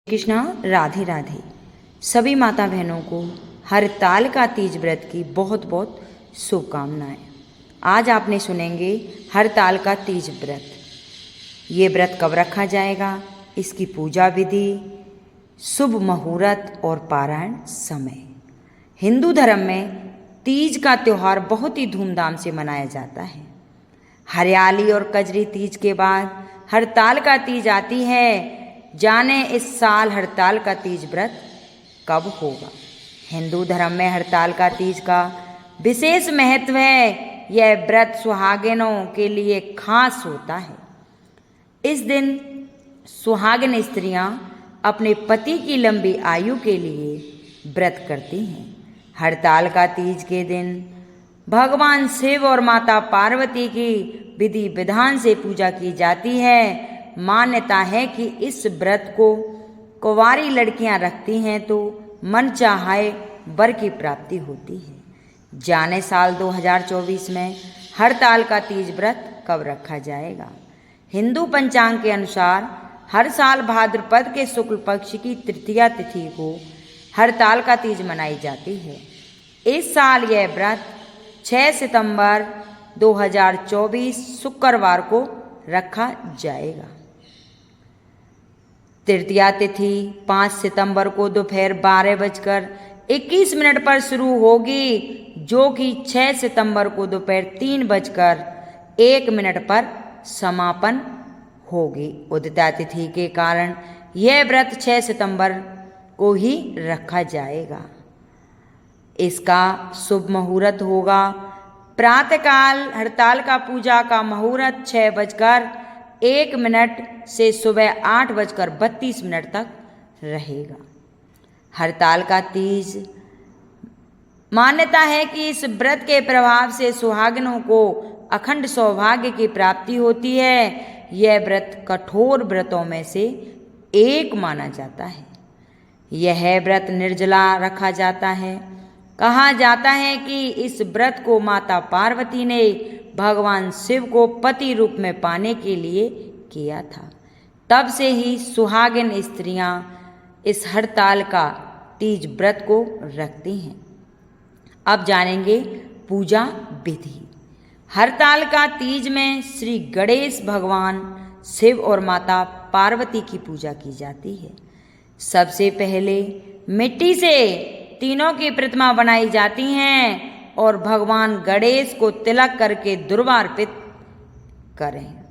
कृष्णा, राधे राधे। सभी माता बहनों को हरतालिका तीज व्रत की बहुत बहुत शुभकामनाएं। आज आपने सुनेंगे हरतालिका तीज व्रत। ये व्रत कब रखा जाएगा, इसकी पूजा विधि, शुभ मुहूर्त और पारायण समय। हिंदू धर्म में तीज का त्यौहार बहुत ही धूमधाम से मनाया जाता है। हरियाली और कजरी तीज के बाद हरतालिका तीज आती है। जाने इस साल हरतालिका तीज व्रत कब होगा। हिंदू धर्म में हरतालिका तीज का विशेष महत्व है। यह व्रत सुहागिनों के लिए खास होता है। इस दिन सुहागिन स्त्रियां अपने पति की लंबी आयु के लिए व्रत करती हैं। हरतालिका तीज के दिन भगवान शिव और माता पार्वती की विधि विधान से पूजा की जाती है। मान्यता है कि इस व्रत को कुंवारी लड़कियां रखती हैं तो मनचाहे वर की प्राप्ति होती है। जाने साल 2024 में हरतालिका तीज व्रत कब रखा जाएगा। हिंदू पंचांग के अनुसार हर साल भाद्रपद के शुक्ल पक्ष की तृतीया तिथि को हरतालिका तीज मनाई जाती है। इस साल यह व्रत 6 सितंबर 2024 शुक्रवार को रखा जाएगा। तृतीया तिथि 5 सितंबर को दोपहर 12:21 पर शुरू होगी, जो कि 6 सितंबर को दोपहर 3:01 पर समापन होगी। उदिता तिथि के कारण यह व्रत 6 सितंबर को ही रखा जाएगा। इसका शुभ मुहूर्त होगा प्रातःकाल। हरतालिका पूजा का मुहूर्त 6:01 से सुबह 8:32 तक रहेगा। हरतालिका तीज मान्यता है कि इस व्रत के प्रभाव से सुहागिनों को अखंड सौभाग्य की प्राप्ति होती है। यह व्रत कठोर व्रतों में से एक माना जाता है। यह व्रत निर्जला रखा जाता है। कहा जाता है कि इस व्रत को माता पार्वती ने भगवान शिव को पति रूप में पाने के लिए किया था। तब से ही सुहागिन स्त्रियां इस हरतालिका तीज व्रत को रखती हैं। अब जानेंगे पूजा विधि। हरतालिका तीज में श्री गणेश भगवान शिव और माता पार्वती की पूजा की जाती है। सबसे पहले मिट्टी से तीनों की प्रतिमा बनाई जाती हैं और भगवान गणेश को तिलक करके दुर्वा अर्पित करें।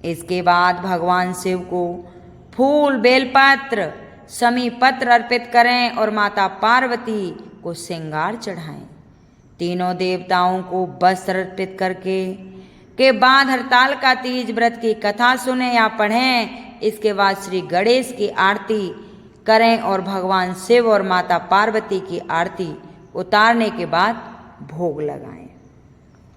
इसके बाद भगवान शिव को फूल, बेलपत्र, समी पत्र अर्पित करें और माता पार्वती को श्रृंगार चढ़ाएं। तीनों देवताओं को वस्त्र अर्पित करके के बाद हरतालिका तीज व्रत की कथा सुने या पढ़ें। इसके बाद श्री गणेश की आरती करें और भगवान शिव और माता पार्वती की आरती उतारने के बाद भोग लगाएं।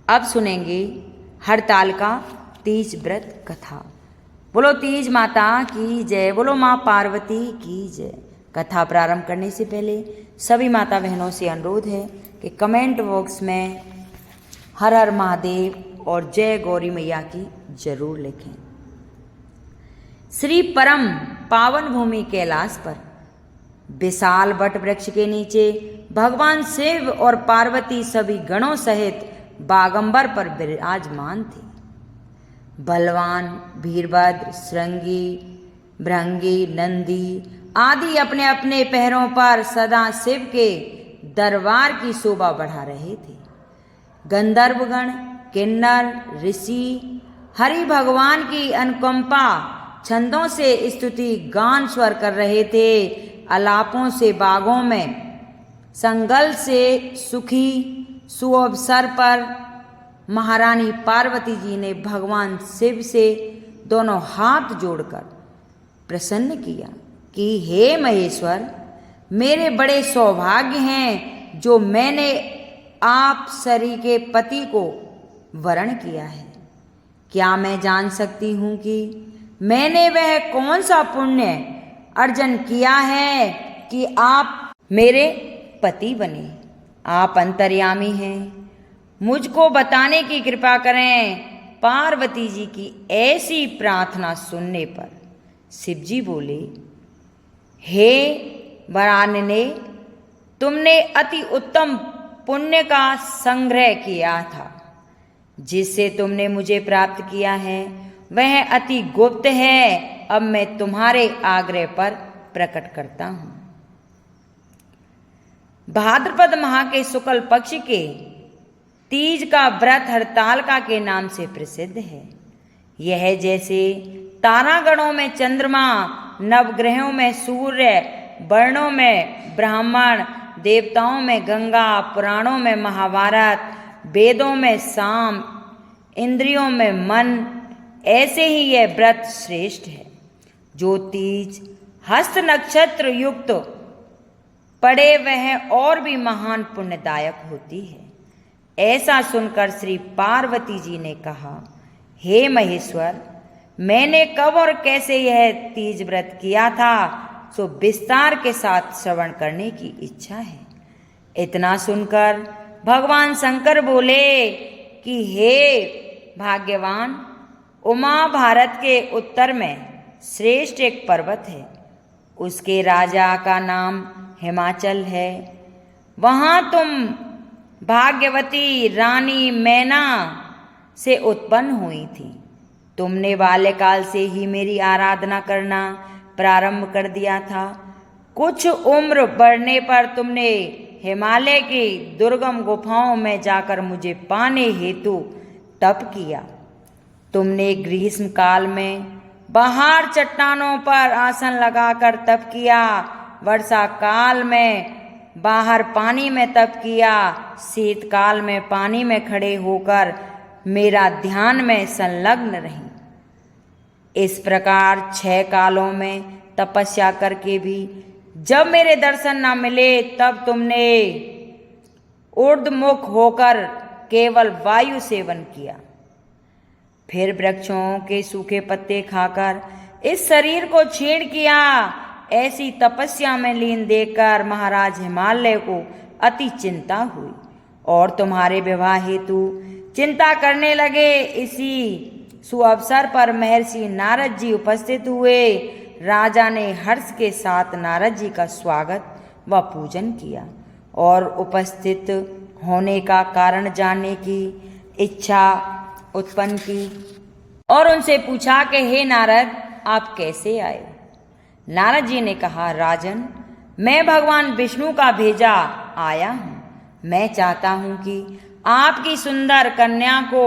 अब सुनेंगे हरतालिका तीज व्रत कथा। बोलो तीज माता की जय, बोलो माँ पार्वती की जय। कथा प्रारंभ करने से पहले सभी माता बहनों से अनुरोध है कि कमेंट बॉक्स में हर हर महादेव और जय गौरी मैया की जरूर लिखें। श्री परम पावन भूमि कैलाश पर विशाल वट वृक्ष के नीचे भगवान शिव और पार्वती सभी गणों सहित बागंबर पर विराजमान थे। बलवान, वीरभद्र, श्रृंगी, भृंगी, नंदी आदि अपने अपने पैरों पर सदा शिव के दरबार की शोभा बढ़ा रहे थे। गंधर्वगण, किन्नर, ऋषि हरि भगवान की अनुकंपा छंदों से स्तुति गान स्वर कर रहे थे। अलापों से बागों में संगल से सुखी सुअवसर पर महारानी पार्वती जी ने भगवान शिव से दोनों हाथ जोड़कर प्रसन्न किया कि हे महेश्वर, मेरे बड़े सौभाग्य हैं जो मैंने आप सरी के पति को वरण किया है। क्या मैं जान सकती हूँ कि मैंने वह कौन सा पुण्य अर्जन किया है कि आप मेरे पति बने। आप अंतर्यामी हैं, मुझको बताने की कृपा करें। पार्वती जी की ऐसी प्रार्थना सुनने पर शिव जी बोले, हे वरानने, तुमने अति उत्तम पुण्य का संग्रह किया था। जिससे तुमने मुझे प्राप्त किया है वह अति गुप्त है। अब मैं तुम्हारे आग्रह पर प्रकट करता हूँ। भाद्रपद माह के शुक्ल पक्ष के तीज का व्रत हरतालिका के नाम से प्रसिद्ध है। यह जैसे तारागणों में चंद्रमा, नवग्रहों में सूर्य, वर्णों में ब्राह्मण, देवताओं में गंगा, पुराणों में महाभारत, वेदों में साम, इंद्रियों में मन, ऐसे ही यह व्रत श्रेष्ठ है। जो तीज हस्त नक्षत्र युक्त पड़े वह और भी महान पुण्यदायक होती है। ऐसा सुनकर श्री पार्वती जी ने कहा, हे महेश्वर, मैंने कब और कैसे यह तीज व्रत किया था सो विस्तार के साथ श्रवण करने की इच्छा है। इतना सुनकर भगवान शंकर बोले कि हे भाग्यवान, उमा भारत के उत्तर में श्रेष्ठ एक पर्वत है। उसके राजा का नाम हिमाचल है। वहाँ तुम भाग्यवती रानी मैना से उत्पन्न हुई थी। तुमने बाल्यकाल से ही मेरी आराधना करना प्रारंभ कर दिया था। कुछ उम्र बढ़ने पर तुमने हिमालय की दुर्गम गुफाओं में जाकर मुझे पाने हेतु तप किया। तुमने ग्रीष्म काल में बाहर चट्टानों पर आसन लगाकर तप किया। वर्षा काल में बाहर पानी में तप किया। शीतकाल में पानी में खड़े होकर मेरा ध्यान में संलग्न रही। इस प्रकार 6 कालों में तपस्या करके भी जब मेरे दर्शन न मिले तब तुमने ऊर्ध्वमुख होकर केवल वायु सेवन किया। फिर वृक्षों के सूखे पत्ते खाकर इस शरीर को छीण किया। ऐसी तपस्या में लीन देखकर महाराज हिमालय को अति चिंता हुई और तुम्हारे विवाह हेतु चिंता करने लगे। इसी सुअवसर पर महर्षि नारद जी उपस्थित हुए। राजा ने हर्ष के साथ नारद जी का स्वागत व पूजन किया और उपस्थित होने का कारण जानने की इच्छा उत्पन्न की और उनसे पूछा कि हे नारद, आप कैसे आए? नारद जी ने कहा, राजन, मैं भगवान विष्णु का भेजा आया हूँ। मैं चाहता हूँ कि आपकी सुंदर कन्या को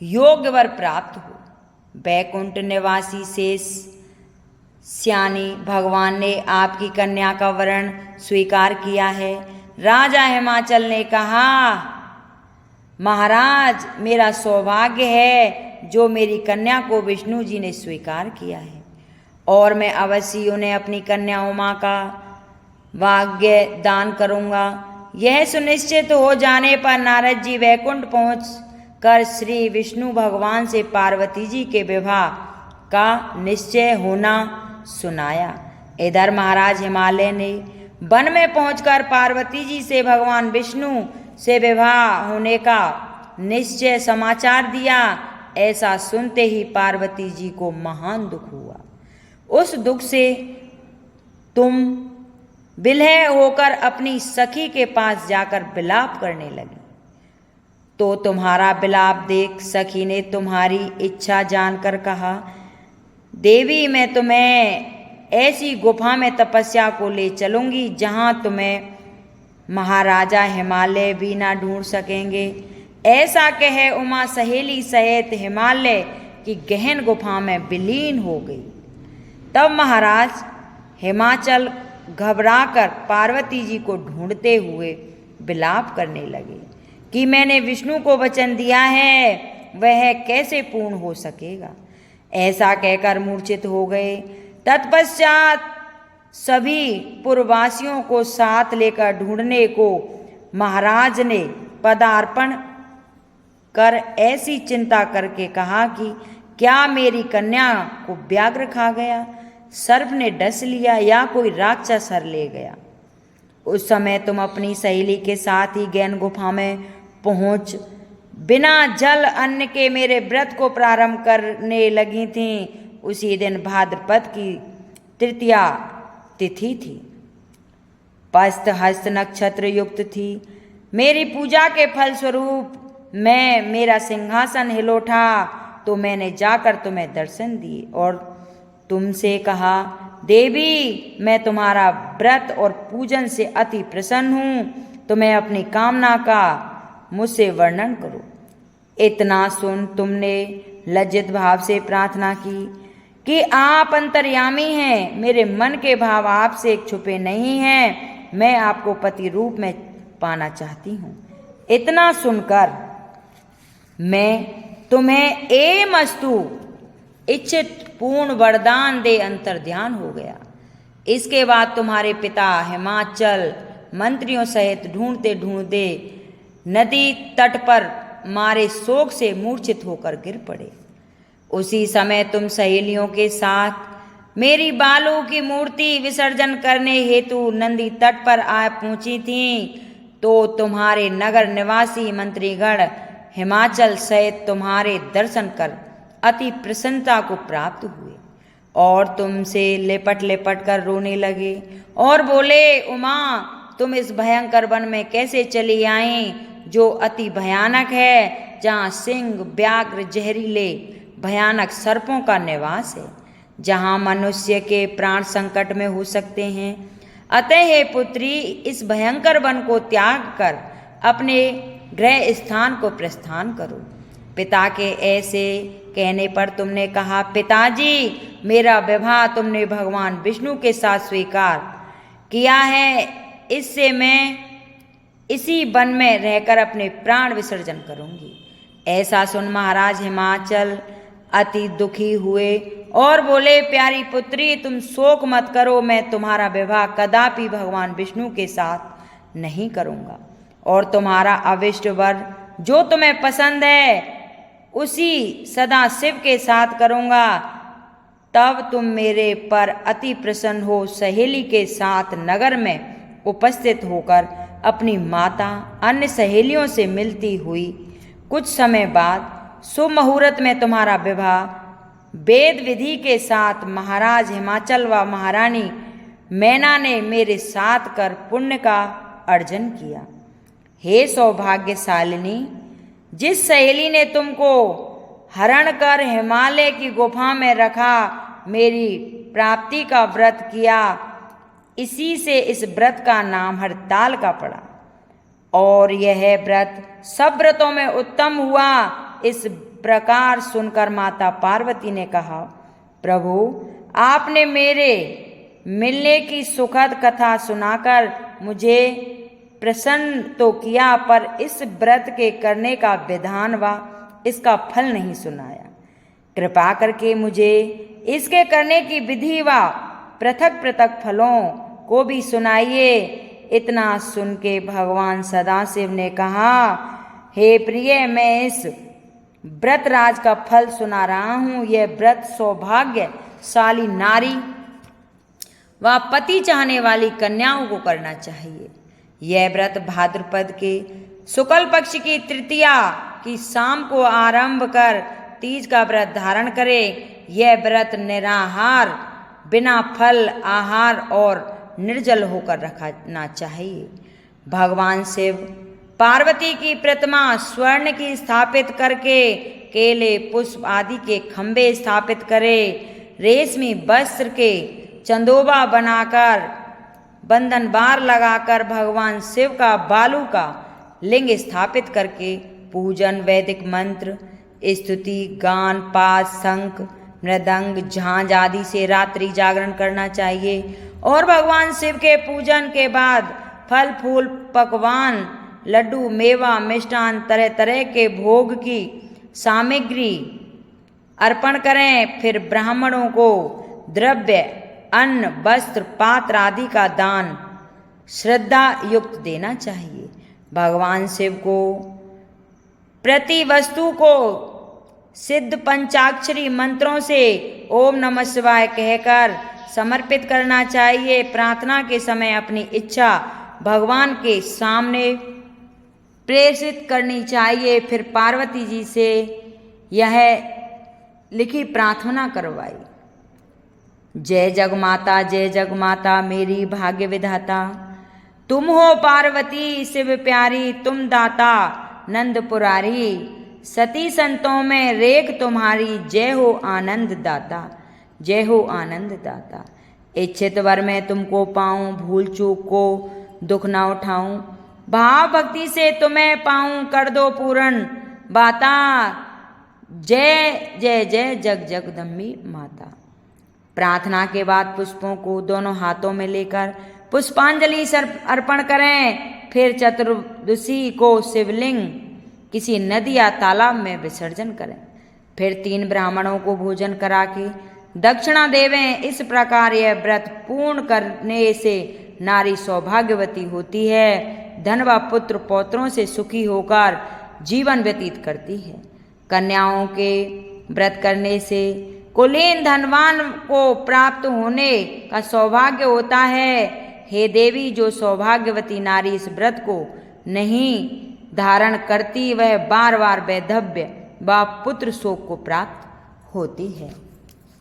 योग्य वर प्राप्त हो। बैकुंठ निवासी शेष श्यानी भगवान ने आपकी कन्या का वरण स्वीकार किया है। राजा हिमाचल ने कहा, महाराज, मेरा सौभाग्य है जो मेरी कन्या को विष्णु जी ने स्वीकार किया है और मैं अवश्य उन्हें अपनी कन्या उमा का भाग्य दान करूंगा। यह सुनिश्चित हो जाने पर नारद जी वैकुंठ पहुँच कर श्री विष्णु भगवान से पार्वती जी के विवाह का निश्चय होना सुनाया। इधर महाराज हिमालय ने वन में पहुंचकर पार्वती जी से भगवान विष्णु से विवाह होने का निश्चय समाचार दिया। ऐसा सुनते ही पार्वती जी को महान दुख हुआ। उस दुख से तुम विलय होकर अपनी सखी के पास जाकर विलाप करने लगी। तो तुम्हारा विलाप देख सखी ने तुम्हारी इच्छा जानकर कहा, देवी, मैं तुम्हें ऐसी गुफा में तपस्या को ले चलूंगी जहां तुम्हें महाराजा हिमालय भी ना ढूंढ सकेंगे। ऐसा कहे उमा सहेली सहित हिमालय की गहन गुफा में विलीन हो गई। तब महाराज हिमाचल घबराकर पार्वती जी को ढूंढते हुए विलाप करने लगे कि मैंने विष्णु को वचन दिया है, वह कैसे पूर्ण हो सकेगा। ऐसा कहकर मूर्छित हो गए। तत्पश्चात सभी पुरवासियों को साथ लेकर ढूंढने को महाराज ने पदार्पण कर ऐसी चिंता करके कहा कि क्या मेरी कन्या को व्याघ्र खा गया, सर्प ने डस लिया या कोई राक्षस हर ले गया। उस समय तुम अपनी सहेली के साथ ही गहन गुफा में पहुंच बिना जल अन्न के मेरे व्रत को प्रारंभ करने लगी थीं। उसी दिन भाद्रपद की तृतीया तिथि थी, पस्त हस्त नक्षत्र युक्त थी। मेरी पूजा के फलस्वरूप मेरा सिंहासन हिल उठा, तो मैंने जाकर तुम्हें दर्शन दिए और तुमसे कहा, देवी मैं तुम्हारा व्रत और पूजन से अति प्रसन्न हूँ, तुम्हें अपनी कामना का मुझसे वर्णन करो। इतना सुन तुमने लज्जित भाव से प्रार्थना की कि आप अंतर्यामी हैं, मेरे मन के भाव आपसे छुपे नहीं हैं, मैं आपको पति रूप में पाना चाहती हूँ। इतना सुनकर मैं तुम्हें एमस्तु इच्छित पूर्ण वरदान दे अंतर्ध्यान हो गया। इसके बाद तुम्हारे पिता हिमाचल मंत्रियों सहित ढूंढते ढूंढते नदी तट पर मारे शोक से मूर्छित होकर गिर पड़े। उसी समय तुम सहेलियों के साथ मेरी बालों की मूर्ति विसर्जन करने हेतु नदी तट पर आ पहुंची थीं, तो तुम्हारे नगर निवासी मंत्रीगण हिमाचल सहित तुम्हारे दर्शन कर अति प्रसन्नता को प्राप्त हुए और तुमसे लिपट लिपट कर रोने लगे और बोले, उमा तुम इस भयंकर वन में कैसे चली आई, जो अति भयानक है, जहाँ सिंह व्याघ्र जहरीले भयानक सर्पों का निवास है, जहाँ मनुष्य के प्राण संकट में हो सकते हैं। अतः हे पुत्री, इस भयंकर वन को त्याग कर अपने गृह स्थान को प्रस्थान करो। पिता के ऐसे कहने पर तुमने कहा, पिताजी मेरा विवाह तुमने भगवान विष्णु के साथ स्वीकार किया है, इससे मैं इसी वन में रहकर अपने प्राण विसर्जन करूंगी। ऐसा सुन महाराज हिमाचल अति दुखी हुए और बोले, प्यारी पुत्री तुम शोक मत करो, मैं तुम्हारा विवाह कदापि भगवान विष्णु के साथ नहीं करूंगा और तुम्हारा अविष्ट वर जो तुम्हें पसंद है उसी सदा शिव के साथ करूंगा। तब तुम मेरे पर अति प्रसन्न हो सहेली के साथ नगर में उपस्थित होकर अपनी माता अन्य सहेलियों से मिलती हुई कुछ समय बाद शुभ मुहूर्त में तुम्हारा विवाह वेद विधि के साथ महाराज हिमाचल व महारानी मैना ने मेरे साथ कर पुण्य का अर्जन किया। हे सौभाग्यशालिनी, जिस सहेली ने तुमको हरण कर हिमालय की गुफा में रखा, मेरी प्राप्ति का व्रत किया, इसी से इस व्रत का नाम हरताल का पड़ा और यह व्रत सब व्रतों में उत्तम हुआ। इस प्रकार सुनकर माता पार्वती ने कहा, प्रभु आपने मेरे मिलने की सुखद कथा सुनाकर मुझे प्रसन्न तो किया, पर इस व्रत के करने का विधान व इसका फल नहीं सुनाया। कृपा करके मुझे इसके करने की विधि व पृथक पृथक फलों को भी सुनाइए। इतना सुन के भगवान सदाशिव ने कहा, हे प्रिय, मैं इस व्रत राज का फल सुना रहा हूँ। यह व्रत सौभाग्यशाली नारी व पति चाहने वाली कन्याओं को करना चाहिए। यह व्रत भाद्रपद के शुक्ल पक्ष की तृतीया की शाम को आरंभ कर तीज का व्रत धारण करे। यह व्रत निराहार, बिना फल आहार और निर्जल होकर रखना चाहिए। भगवान शिव पार्वती की प्रतिमा स्वर्ण की स्थापित करके केले पुष्प आदि के खंभे स्थापित करे। रेशमी वस्त्र के चंदोबा बनाकर बंधन बार लगाकर भगवान शिव का बालू का लिंग स्थापित करके पूजन, वैदिक मंत्र, स्तुति, गान, पाठ, शंख, मृदंग, झांझ आदि से रात्रि जागरण करना चाहिए और भगवान शिव के पूजन के बाद फल फूल, पकवान, लड्डू, मेवा, मिष्टान, तरह तरह के भोग की सामग्री अर्पण करें। फिर ब्राह्मणों को द्रव्य, अन्न, वस्त्र, पात्र आदि का दान श्रद्धा युक्त देना चाहिए। भगवान शिव को प्रति वस्तु को सिद्ध पंचाक्षरी मंत्रों से ओम नमः शिवाय कहकर समर्पित करना चाहिए। प्रार्थना के समय अपनी इच्छा भगवान के सामने प्रेषित करनी चाहिए। फिर पार्वती जी से यह लिखी प्रार्थना करवाई, जय जग माता मेरी भाग्य विधाता। तुम हो पार्वती शिव प्यारी, तुम दाता नंद पुरारी। सती संतों में रेख तुम्हारी, जय हो आनंद दाता, जय हो आनंद दाता। इच्छित वर में तुमको पाऊं, भूल चूक को दुख ना उठाऊं। भाव भक्ति से तुम्हें पाऊं, कर दो पूर्ण बाता। जय जय जय जग जगदम्बी माता। प्रार्थना के बाद पुष्पों को दोनों हाथों में लेकर पुष्पांजलि अर्पण करें। फिर चतुर्दशी को शिवलिंग किसी नदी या तालाब में विसर्जन करें। फिर 3 ब्राह्मणों को भोजन करा के दक्षिणा देवें। इस प्रकार यह व्रत पूर्ण करने से नारी सौभाग्यवती होती है, धन व पुत्र पौत्रों से सुखी होकर जीवन व्यतीत करती है। कन्याओं के व्रत करने से कुलीन धनवान को प्राप्त होने का सौभाग्य होता है। हे देवी, जो सौभाग्यवती नारी इस व्रत को नहीं धारण करती वह बार बार वैधव्य व पुत्र शोक को प्राप्त होती है।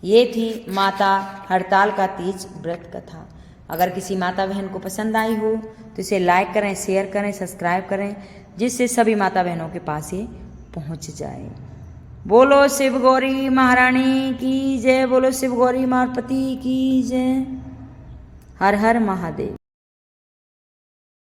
ये थी माता हड़ताल का तीज व्रत कथा। अगर किसी माता बहन को पसंद आई हो तो इसे लाइक करें, शेयर करें, सब्सक्राइब करें, जिससे सभी माता बहनों के पास ये पहुंच जाए। बोलो शिव गौरी महारानी की जय, बोलो शिव गौरी मारपति की जय। हर हर महादेव।